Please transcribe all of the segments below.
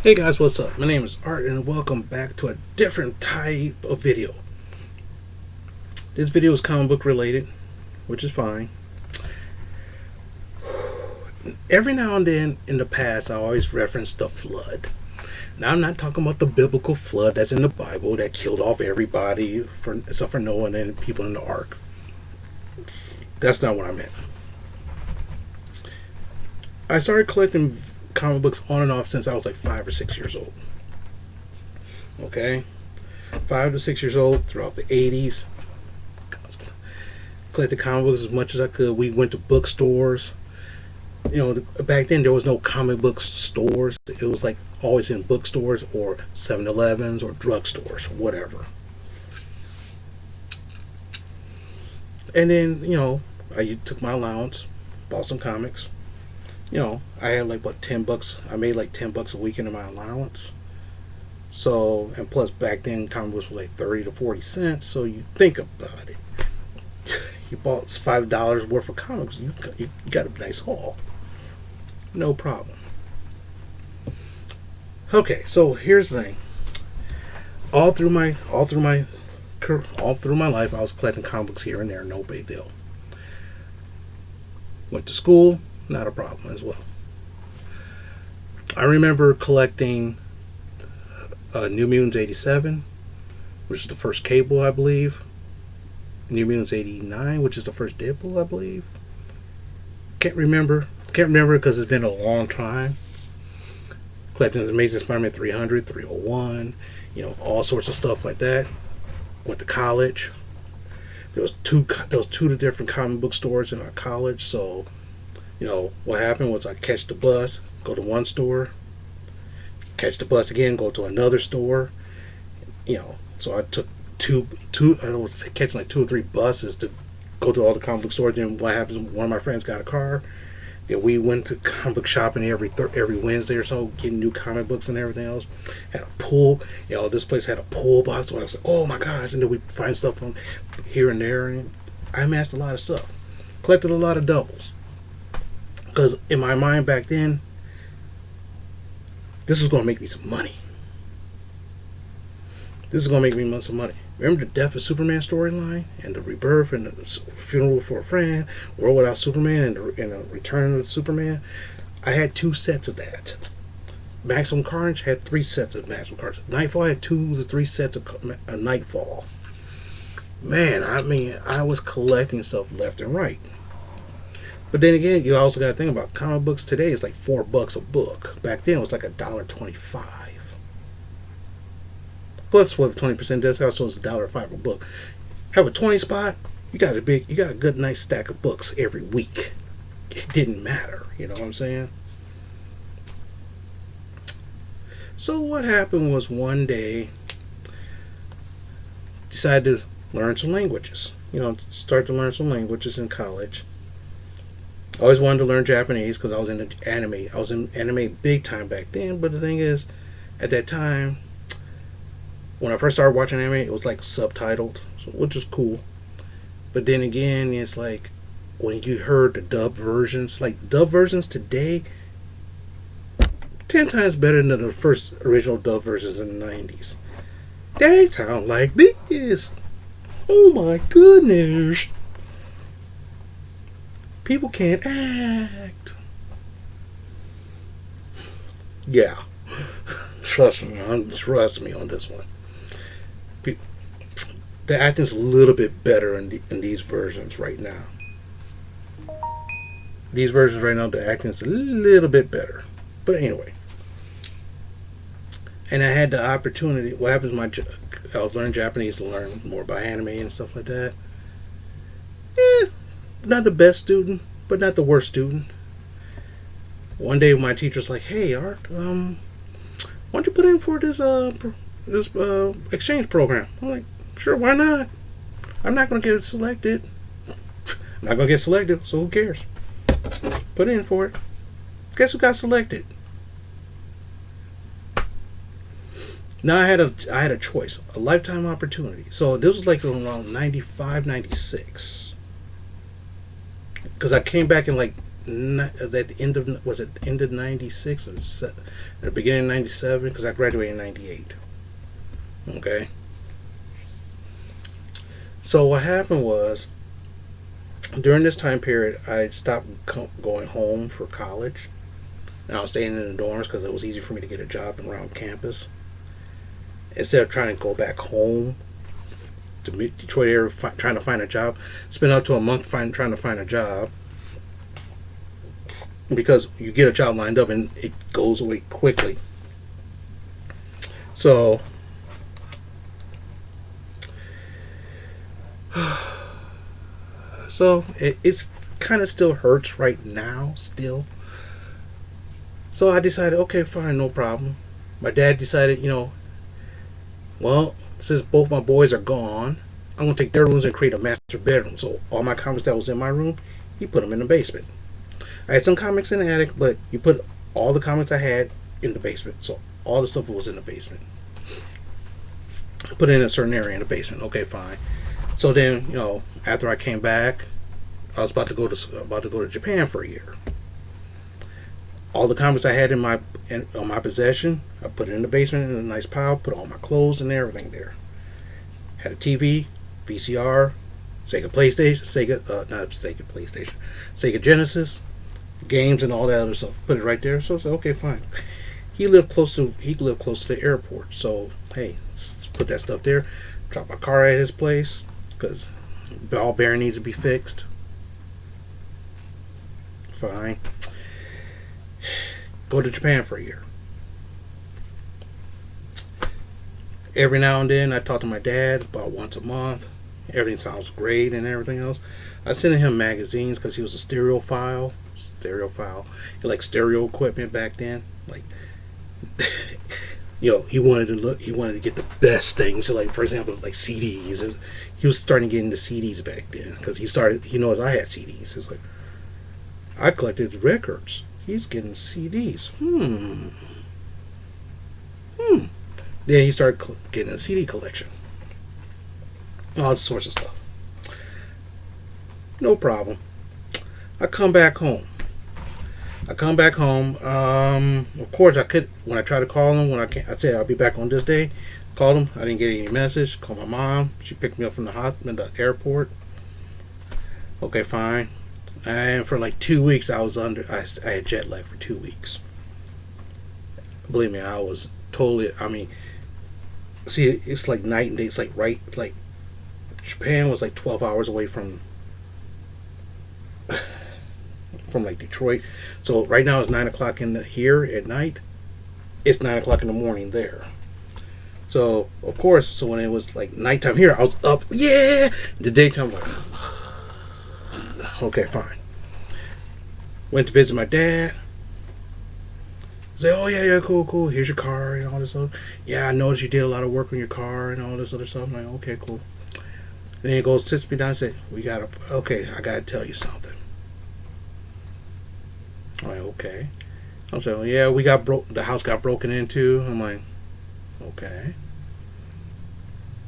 Hey guys, what's up? My name is Art and welcome back to a different type of video. This video is comic book related, which is fine. Every now and then in the past, I always reference the flood. Now, I'm not talking about the biblical flood that's in the Bible that killed off everybody except for Noah and then people in the ark. That's not what I meant. I started collecting comic books on and off since I was like 5 or 6 years old. Okay? 5 to 6 years old throughout the 80s. Collected comic books as much as I could. We went to bookstores. Back then there was no comic book stores. It was like always in bookstores or 7-Elevens or drugstores, whatever. And then, I took my allowance, bought some comics. I had like what, $10. I made like $10 a week into my allowance. So, and plus back then comic books were like 30 to 40 cents. So you think about it. You bought $5 worth of comics. You got a nice haul. No problem. Okay, so here's the thing. All through my life, I was collecting comic books here and there. No big deal. Went to school, not a problem as well. I remember collecting New Mutants 87, which is the first Cable, I believe. New Mutants 89, which is the first Deadpool, I believe. Can't remember because it's been a long time. Collecting Amazing Spider-Man 300, 301, all sorts of stuff like that. Went to college. There was two different comic book stores in our college, so what happened was I catch the bus, go to one store, catch the bus again, go to another store. So I took I was catching like 2 or 3 buses to go to all the comic book stores. Then what happens? One of my friends got a car. Then we went to comic book shopping every Wednesday or so, getting new comic books and everything else. Had a pool. This place had a pool box. So I was like, oh my gosh! And then we find stuff from here and there. And I amassed a lot of stuff. Collected a lot of doubles. Because in my mind back then, this was going to make me some money. This is going to make me some money. Remember the Death of Superman storyline and the Rebirth and the Funeral for a Friend, World Without Superman and the Return of Superman? I had 2 sets of that. Maximum Carnage had 3 sets of Maximum Carnage. Nightfall had 2 to 3 sets of Nightfall. Man, I was collecting stuff left and right. But then again, you also got to think about comic books today. It's like $4 a book. Back then, it was like $1.25. Plus, with 20% discount, so it's $1.05 a book. Have a 20 spot. You got a good, nice stack of books every week. It didn't matter. You know what I'm saying? So what happened was one day, decided to learn some languages. Start to learn some languages in college. I always wanted to learn Japanese because I was in anime. I was in anime big time back then. But the thing is, at that time, when I first started watching anime, it was like subtitled, which was cool. But then again, it's like when you heard the dub versions, like dub versions today, 10 times better than the first original dub versions in the 90s. They sound like this. Oh my goodness. People can't act. Yeah. Trust me on this one. The acting's a little bit better in these versions right now. These versions right now, the acting's a little bit better. But anyway. And I had the opportunity. What happens when I was learning Japanese to learn more about anime and stuff like that. Not the best student, but not the worst student. One day my teacher's like, hey, Art, why don't you put in for this exchange program? I'm like, sure, why not? I'm not going to get selected. I'm not going to get selected, so who cares? Put in for it. Guess who got selected? Now I had a choice, a lifetime opportunity. So this was like around 95, 96. Because I came back in like at the end of, was it end of '96 or the beginning of '97? Because I graduated in '98. Okay. So what happened was, during this time period, I stopped going home for college. And I was staying in the dorms because it was easy for me to get a job around campus instead of trying to go back home to Detroit area trying to find a job. Spend up to a month trying to find a job because you get a job lined up and it goes away quickly. So it's kind of still hurts right now still. So I decided, okay, fine, no problem. My dad decided, well, since both my boys are gone, I'm going to take their rooms and create a master bedroom. So all my comics that was in my room, he put them in the basement. I had some comics in the attic, but he put all the comics I had in the basement. So all the stuff was in the basement. Put it in a certain area in the basement. Okay, fine. So then, after I came back, I was about to go to Japan for a year. All the comics I had on my possession, I put it in the basement in a nice pile. Put all my clothes and everything there. Had a TV, VCR, Sega PlayStation, Sega Genesis, games and all that other stuff. Put it right there. So I said, okay, fine. He lived close to the airport, so hey, let's put that stuff there. Drop my car at his place because ball bearing needs to be fixed. Fine. Go to Japan for a year. Every now and then I talk to my dad about once a month. Everything sounds great and everything else. I sent him magazines because he was a stereophile. He liked stereo equipment back then. Like, he wanted to get the best things. So, like, for example, like CDs. And he was starting to get into CDs back then because he knows I had CDs. It's like, I collected records. He's getting CDs. Then he started getting a CD collection. All sorts of stuff. No problem. I come back home. Of course, I could, when I tried to call him, I said I'll be back on this day. Called him. I didn't get any message. Called my mom. She picked me up from the airport. Okay, fine. And for like 2 weeks, I had jet lag for 2 weeks. Believe me, I was totally. See, it's like night and day. It's like Japan was like 12 hours away from like Detroit. So right now it's 9 o'clock here at night. It's 9 o'clock in the morning there. So of course, so when it was like nighttime here, I was up. Yeah, the daytime was like. Okay, fine. Went to visit my dad. Say, oh yeah, cool. Here's your car and all this stuff. Yeah, I noticed you did a lot of work on your car and all this other stuff. I'm like, okay, cool. And then he goes, sits me down and says, I gotta tell you something. I'm like, okay. I said, well, yeah, the house got broken into. I'm like, okay.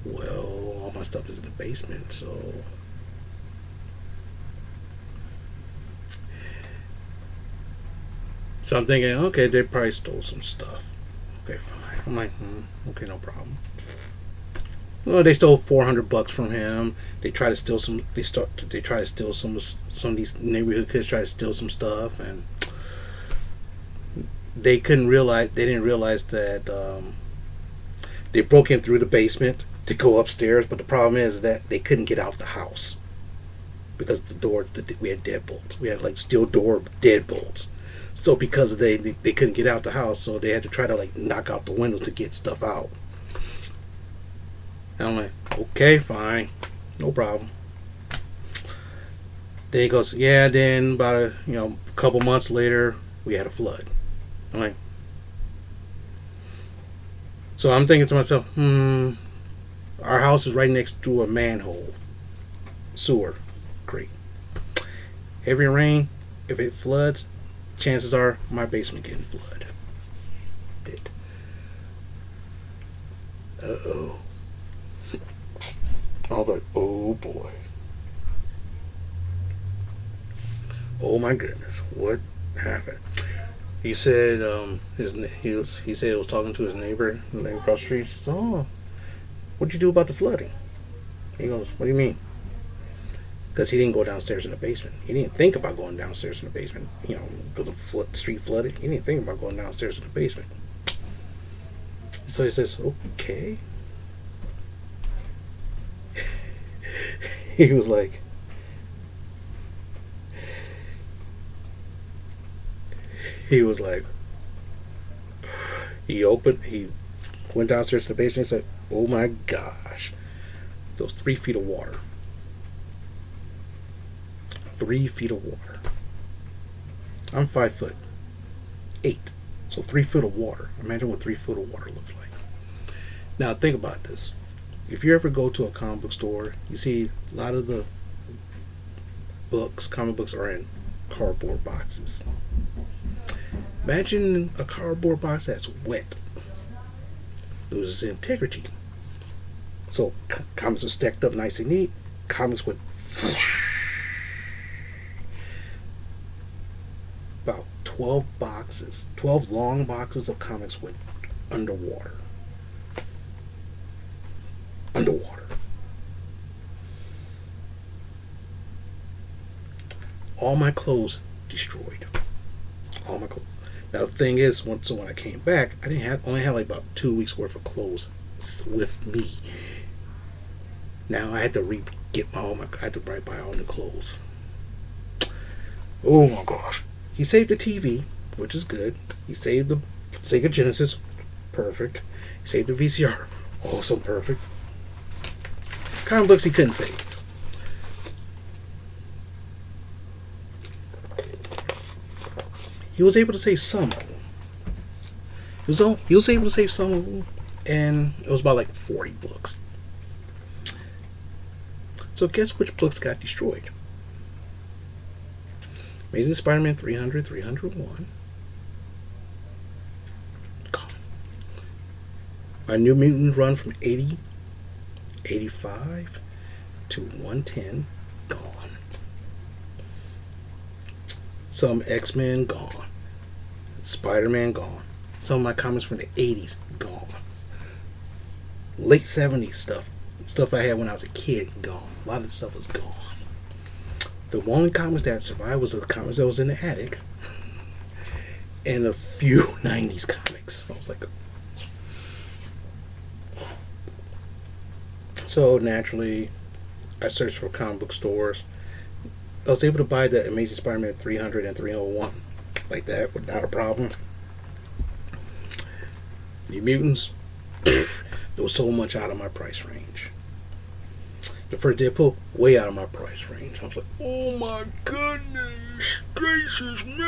Well, all my stuff is in the basement, so. So I'm thinking, okay, they probably stole some stuff. Okay, fine. I'm like, okay, no problem. Well, they stole $400 from him. They try to steal some. They try to steal some of these neighborhood kids try to steal some stuff, and they didn't realize that they broke in through the basement to go upstairs. But the problem is that they couldn't get out the house because we had deadbolts. We had like steel door deadbolts. So because they couldn't get out the house, so they had to try to like knock out the window to get stuff out. And I'm like, okay, fine, no problem. Then he goes, yeah. Then about a couple months later, we had a flood. I'm like, so I'm thinking to myself, our house is right next to a manhole, sewer, creek. Heavy rain, if it floods, chances are my basement getting flooded. Uh-oh. I was like, oh boy. Oh my my goodness, what happened? He said he said he was talking to his neighbor, across the street. He says, "Oh, what'd you do about the flooding?" He goes, "What do you mean?" Because he didn't go downstairs in the basement. He didn't think about going downstairs in the basement. Because the street flooded. He didn't think about going downstairs in the basement. So he says, "Okay." He was like, he was like, he went downstairs to the basement and said, "Oh my gosh, those 3 feet of water. 3 feet of water. I'm 5'8", so 3 foot of water. Imagine what 3 foot of water looks like." Now think about this. If you ever go to a comic book store, you see a lot of the comic books are in cardboard boxes. Imagine a cardboard box that's wet. Loses integrity. So comics are stacked up nice and neat. Comics would about 12 long boxes of comics went underwater. All my clothes destroyed. All my clothes. Now the thing is, when I came back, I only had like about 2 weeks worth of clothes with me. Now I had to I had to buy all new clothes. Oh my gosh! He saved the TV, which is good. He saved the Sega Genesis, perfect. He saved the VCR, also perfect. Comic books he couldn't save. He was able to save some of them. He was able to save some of them, and it was about like 40 books. So guess which books got destroyed? Amazing Spider-Man 300, 301. Gone. My New Mutant run from 80, 85 to 110. Gone. Some X-Men gone. Spider-Man gone. Some of my comics from the 80s gone. Late 70s stuff I had when I was a kid, gone. A lot of the stuff was gone. The only comics that survived was the comics that was in the attic and a few 90s comics. I was like, so naturally I searched for comic book stores. I was able to buy the Amazing Spider-Man 300 and 301 like that without a problem. New Mutants, there was so much out of my price range. The first Deadpool, way out of my price range. I was like, oh my goodness gracious me!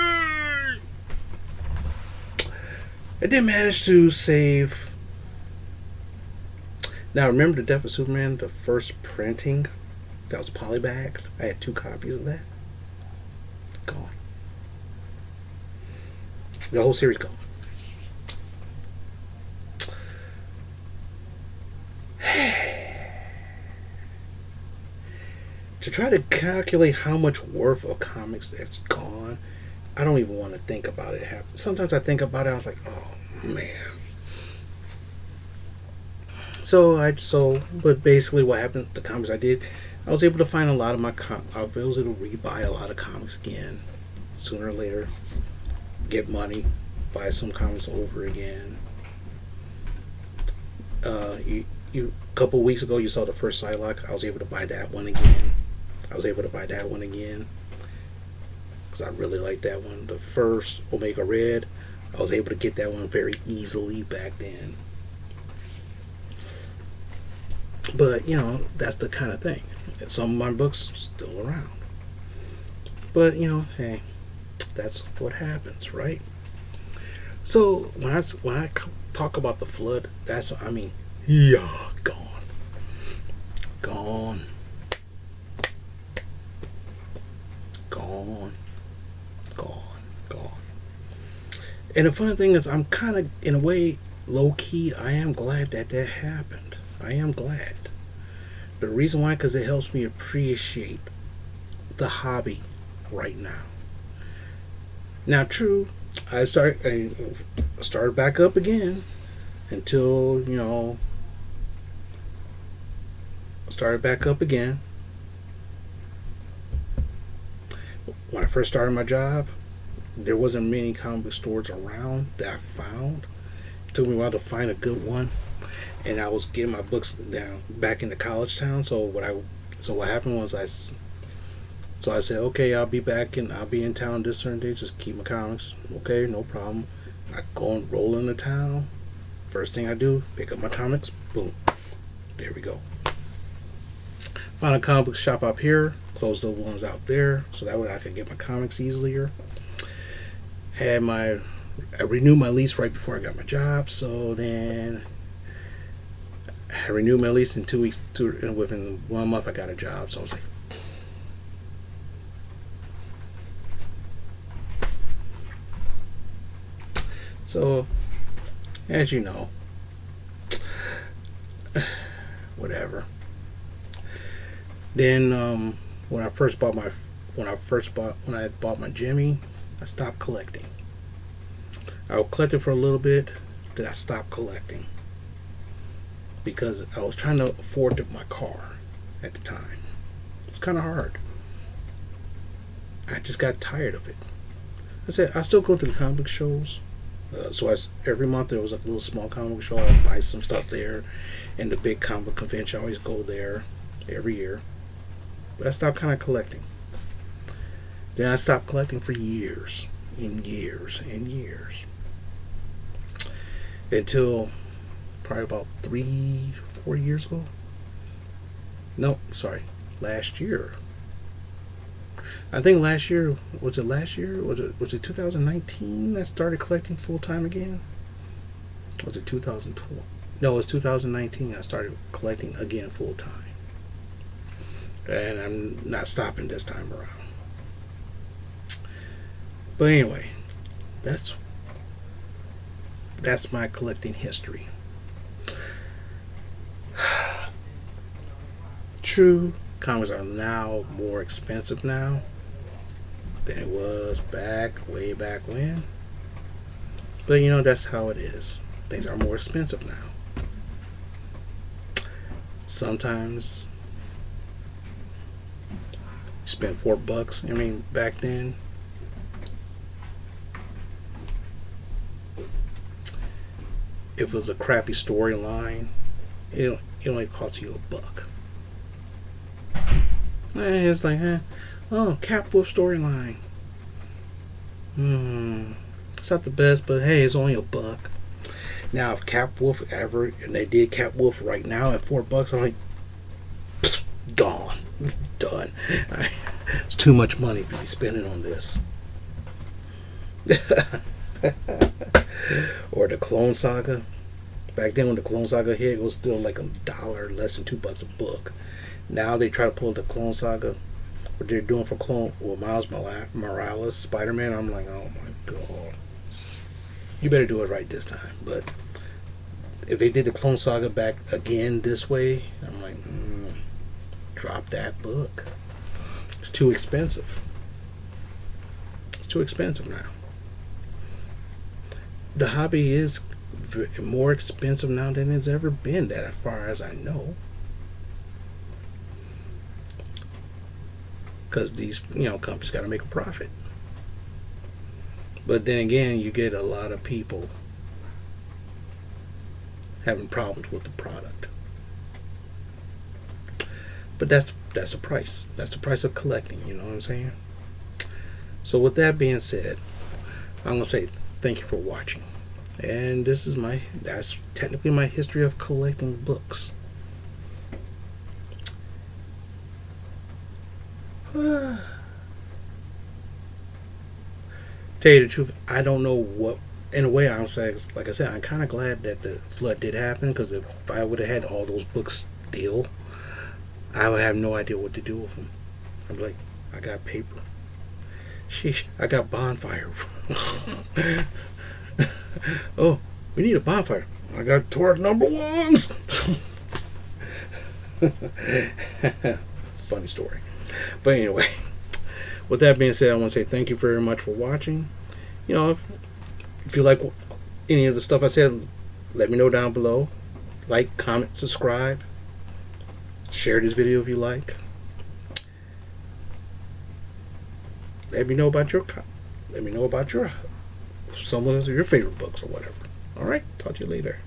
I did manage to save. Now remember the Death of Superman, the first printing that was polybagged? I had 2 copies of that. Gone. The whole series gone. To try to calculate how much worth of comics that's gone, I don't even want to think about it. Sometimes I think about it, I was like, oh man. But basically what happened, the comics I did, I was able to find a lot of my I was able to rebuy a lot of comics again. Sooner or later, get money, buy some comics over again. A couple weeks ago, you saw the first Psylocke. I was able to buy that one again. Because I really liked that one. The first Omega Red, I was able to get that one very easily back then. But, that's the kind of thing. Some of my books still around. But, hey, that's what happens, right? So, when I talk about the flood, that's what I mean. Yeah, gone. Gone. Gone. Gone. Gone. And the funny thing is, I'm kind of, in a way, low-key, I am glad that happened. I am glad. The reason why, because it helps me appreciate the hobby right now. Now, true, I started back up again until started back up again. When I first started my job, there wasn't many comic book stores around that I found. It took me a while to find a good one, and I was getting my books down back into college town. So what happened was I said, okay, I'll be back and I'll be in town this certain day. Just keep my comics. Okay, no problem. I go and roll into town. First thing I do, pick up my comics. Boom, there we go. Found a comic book shop up here. Closed the ones out there, so that way I could get my comics easier. I renewed my lease right before I got my job, so then I renewed my lease in 2 weeks. And within 1 month, I got a job. So I was like, so as you know, whatever. Then when I bought my Jimmy, I stopped collecting. I collected for a little bit, then I stopped collecting because I was trying to afford my car at the time. It's kind of hard. I just got tired of it. I said I still go to the comic book shows. Every month there was like a little small comic book show. I'd buy some stuff there, and the big comic book convention. I always go there every year. But I stopped kind of collecting. Then I stopped collecting for years and years and years. Until probably about 3-4 years ago. No, sorry, last year. I think last year, was it 2019 I started collecting full time again? Was it 2020? No, it was 2019 I started collecting again full time. And I'm not stopping this time around. But anyway, that's my collecting history. True, comics are now more expensive now than it was way back when. But that's how it is. Things are more expensive now. Sometimes you spend $4. I mean, back then, if it was a crappy storyline, it only cost you $1. It's like, oh, Capwolf storyline. It's not the best, but hey, it's only $1. Now, if Capwolf and they did Capwolf right now at $4, I'm like, gone. It's done. It's too much money to be spending on this. Or the Clone Saga. Back then when the Clone Saga hit, it was still like $1, less than $2 a book. Now they try to pull the Clone Saga, what they're doing for Miles Morales, Spider-Man. I'm like, oh my god, you better do it right this time. But if they did the Clone Saga back again this way, I'm like, drop that book. It's too expensive. It's too expensive now. The hobby is more expensive now than it's ever been, that as far as I know. Because these companies got to make a profit. But then again, you get a lot of people having problems with the product. But that's the price. That's the price of collecting. You know what I'm saying? So with that being said, I'm gonna say thank you for watching. And that's technically my history of collecting books. Tell you the truth, I don't know what. In a way, I'm saying, like I said, I'm kind of glad that the flood did happen, because if I would have had all those books still, I would have no idea what to do with them. I'm like, I got paper. Sheesh, I got bonfire. Oh, we need a bonfire. I got Torque #1s. Funny story. But anyway, with that being said, I want to say thank you very much for watching. You know, if you like any of the stuff I said, let me know down below. Like, comment, subscribe. Share this video if you like. Let me know about your some of your favorite books or whatever. All right, talk to you later.